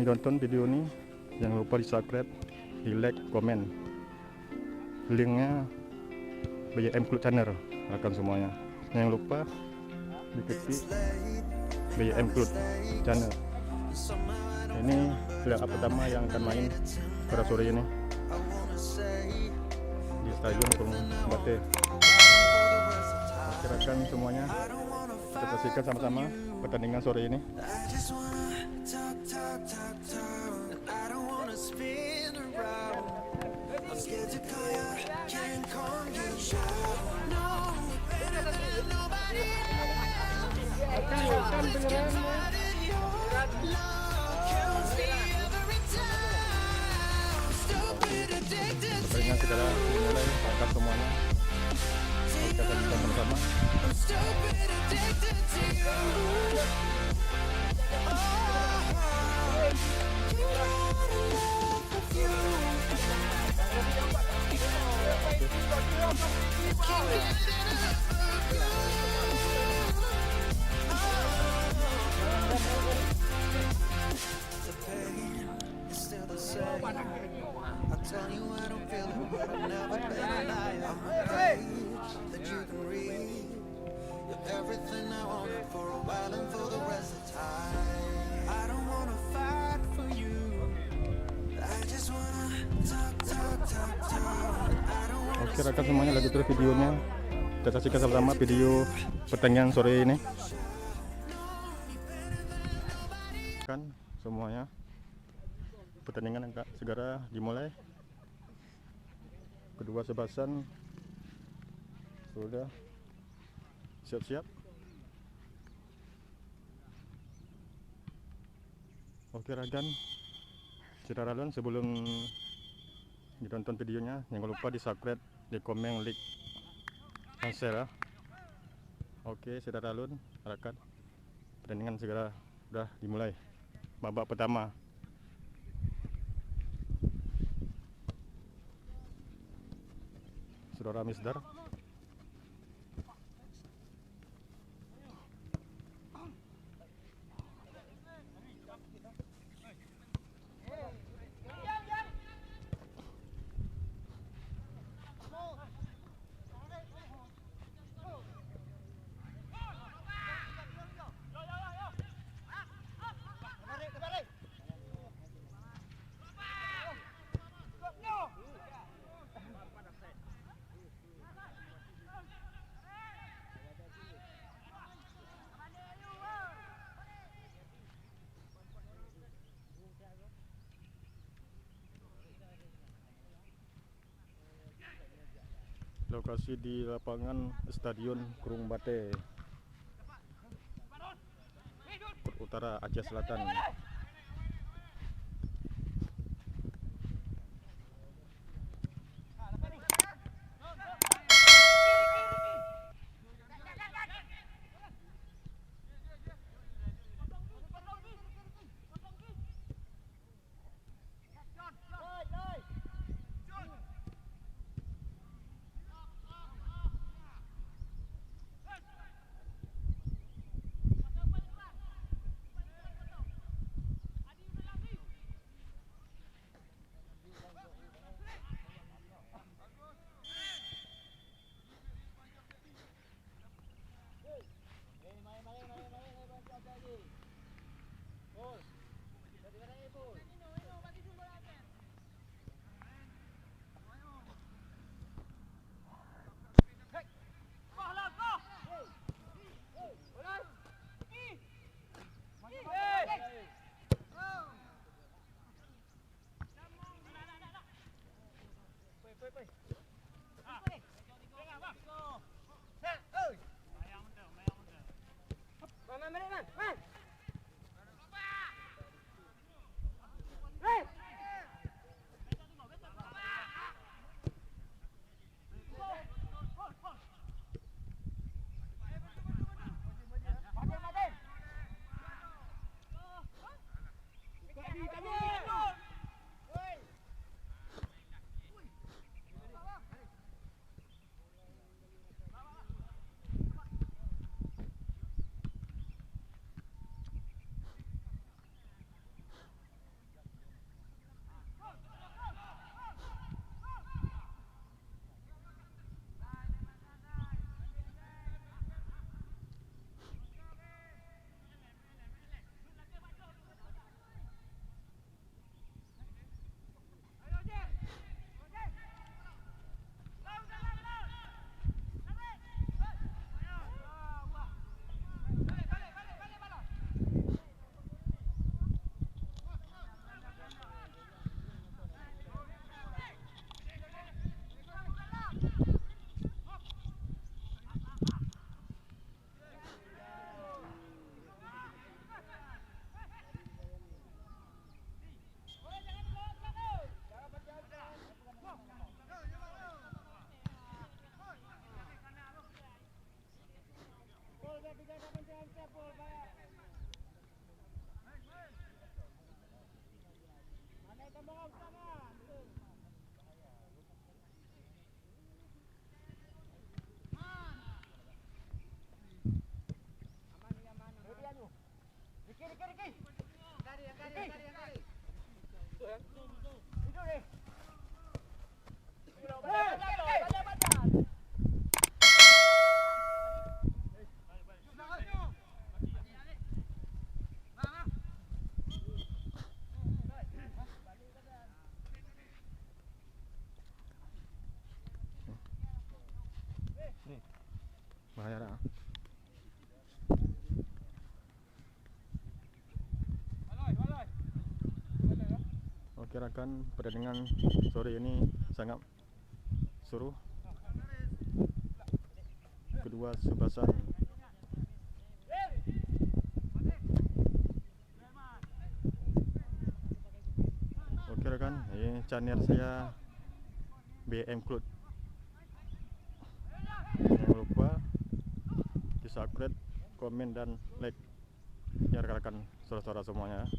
nonton video ini, jangan lupa di subscribe, di like, komen. Linknya BYM Club Channel akan semuanya. Jangan lupa diketik BYM Club Channel. Ini pilihan pertama yang akan main pada sore ini di Stadion Kurung Bate. Silakan semuanya, kita saksikan sama-sama pertandingan sore ini. Pertandingan segala dimulai, akan semuanya kita saksikan bersama. Tell you I don't feel it, but I've never been a liar. I'm a page that you can read. You're everything I wanted for a while and for the rest of time. I don't wanna fight for you. I just wanna talk. I don't wanna. Oke, rekan semuanya, lanjut terus videonya. Kita saksikan sama-sama video pertandingan sore ini. Kan semuanya, pertandingan yang segera dimulai. Kedua sebasan sudah siap-siap. Oke rekan, Citaralun, sebelum ditonton videonya jangan lupa di subscribe, di komen, like, dan share ya. Oke Citaralun, rekan, pertandingan segera sudah dimulai. Babak pertama. Saudara Misdar. Lokasi di lapangan Stadion Kurung Bate, Utara Aceh Selatan. Bahaya dah. Oke rakan, pertandingan sore ini sangat seru. Kedua Subasa oke rekan, ini channel saya BM Club. Jangan lupa di subscribe, komen dan like ya rekan-rekan saudara-saudara semuanya.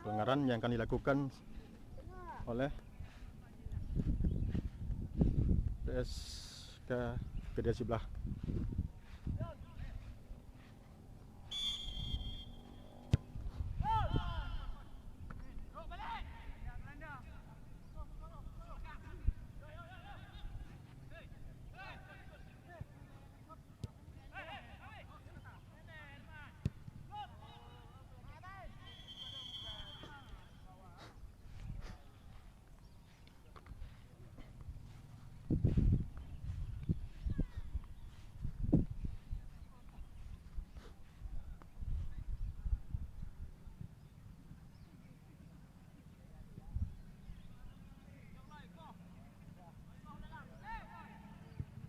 Pelanggaran yang akan dilakukan oleh PSK Kedai sebelah.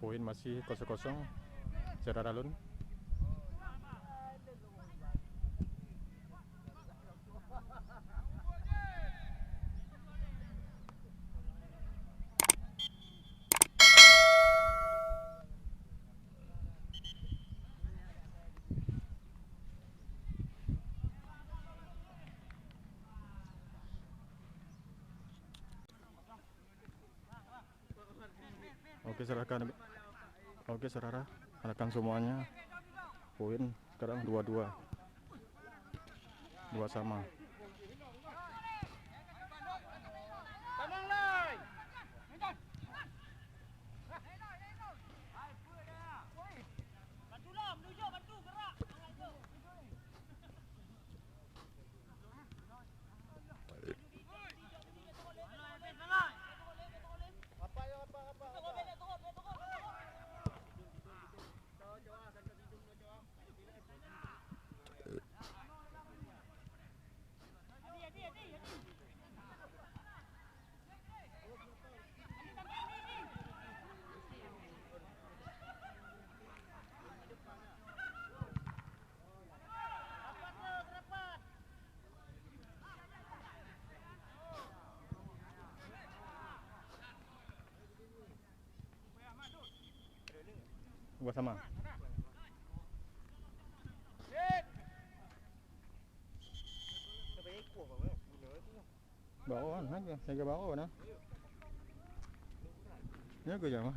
Poin masih 0-0 secara alun. Oke saudara, rekan semuanya, poin sekarang 2-2, 2 sama. Buat sama. Bawa kan, saya bawa nah. Nhớ cơ mà.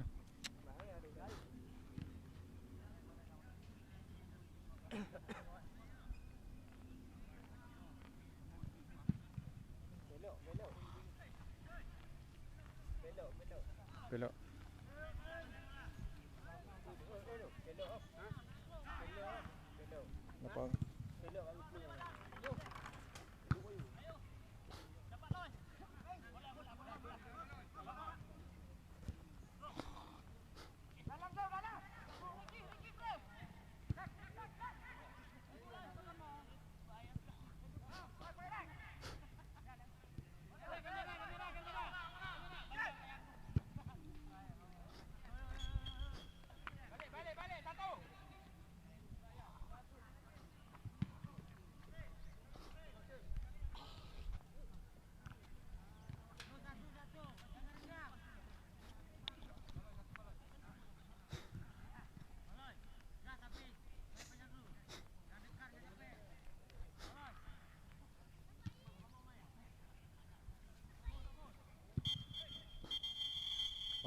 Belok. Apa?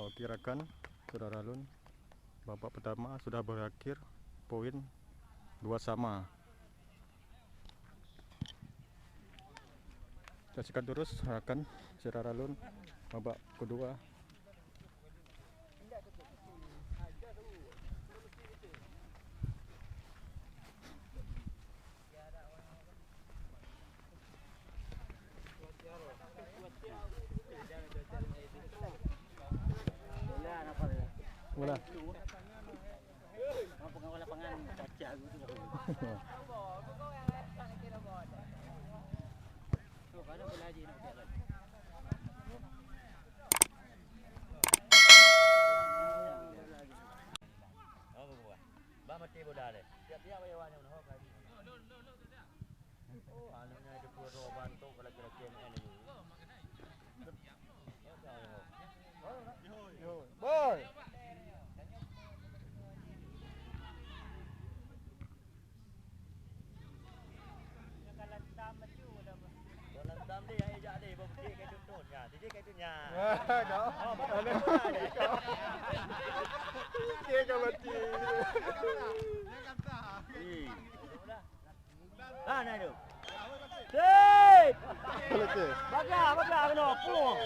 Oke rekan, saudara Lun, babak pertama sudah berakhir, poin 2-2. Saksikan terus rekan, saudara Lun, babak kedua. Bola. Mau pengawal lapangan baca gitu. Tuh kada bola aja nak jalan. Oh gua. Ba mati bola le. Tiap-tiap bayawannya noh kali. Oh, anunya itu puro bantu kalau kira-kira ini. Boy. Dalam dia yang ejak dia bawa dia kaitun tu nya. Dia kaitun nya. Kau. Oh, boleh dia. Dia kau mati. Ah, nah tu. Hei! Okey. Baga kena pulang.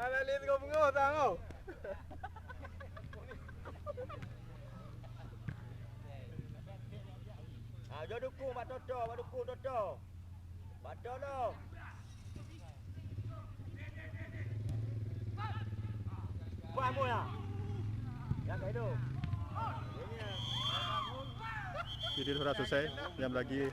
Ana lihat kau bengok tak kau? Ah, jauh dukung Pak Toto, Pak dukung Toto. Pak Toto. Faham ya? Ya kayak itu. Jadi sudah selesai, jam lagi.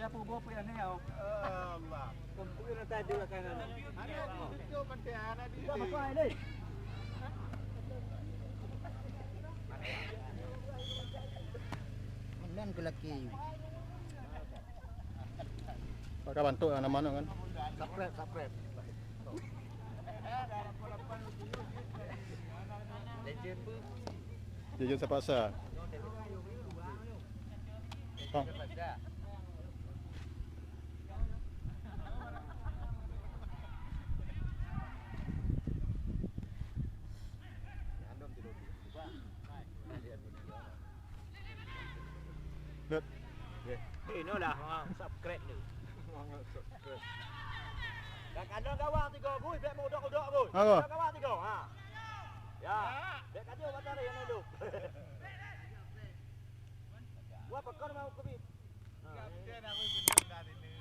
Apa buat apa ni kau? Allah. Kumpul nak tadi lah kan. Ada tu penting ada di. Apa ini? Mandan ke laki. Pakai bantu mana-mana kan? Sapret. Legend pun. Jujur sepasa. Bang. Lihat. Ini lah subscribe ni. Kadang kawan tiga boy, biar mau udak boy. Apa? Kawan tiga, ha. Ya. Biar kata macam ni yang ada. Gua pekan mau ke bit. Kapten aku benar dari ni.